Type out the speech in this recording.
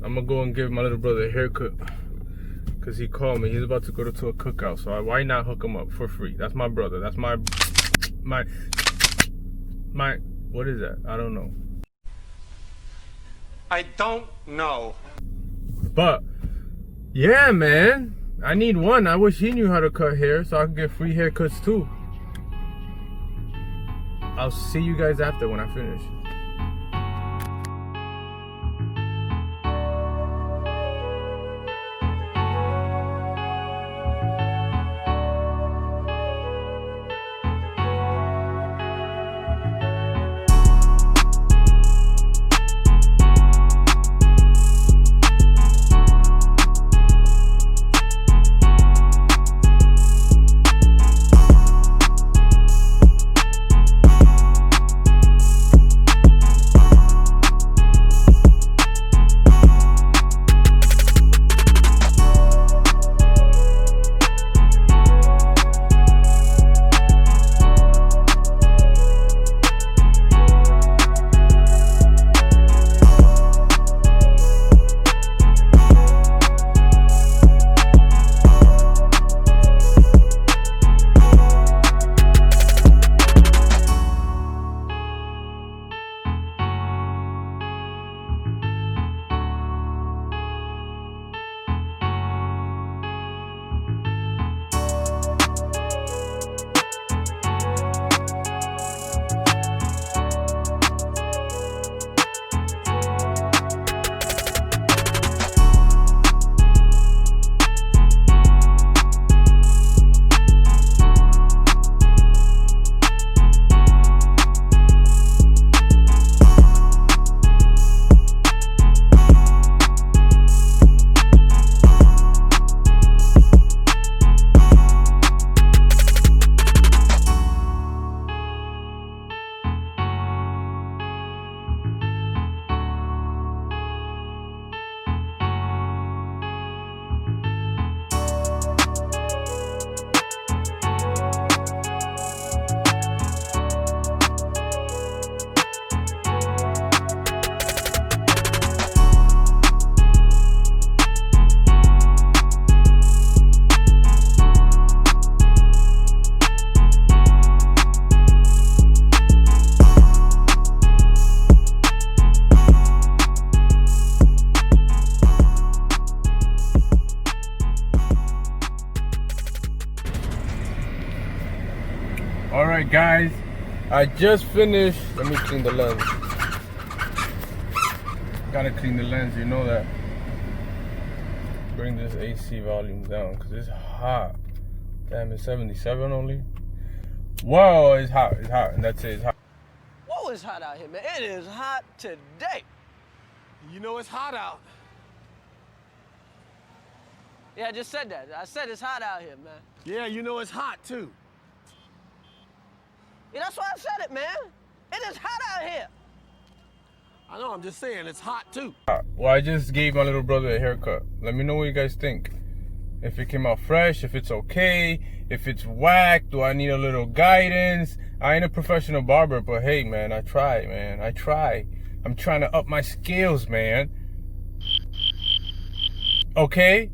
I'm gonna go and give my little brother a haircut. Cause he called me. He's about to go to a cookout. So why not hook him up for free? That's my brother. That's my, what is that? I don't know. I don't know. But, yeah, man. I need one. I wish he knew how to cut hair so I can get free haircuts too. I'll see you guys after when I finish. Alright guys, I just finished. Let me clean the lens. Gotta clean the lens, you know that. Bring this AC volume down because it's hot. Damn, it's 77 only. Whoa, it's hot, and that's it, it's hot. Whoa, it's hot out here, man. It is hot today. You know it's hot out. Yeah, I just said that. I said it's hot out here, man. Yeah, you know it's hot too. Yeah, that's why I said it, man. It is hot out here. I know, I'm just saying it's hot too. Well, I just gave my little brother a haircut. Let me know what you guys think. If it came out fresh, if it's okay, if it's whack, do I need a little guidance? I ain't a professional barber, but hey, man, I try, man. I try. I'm trying to up my skills, man. Okay?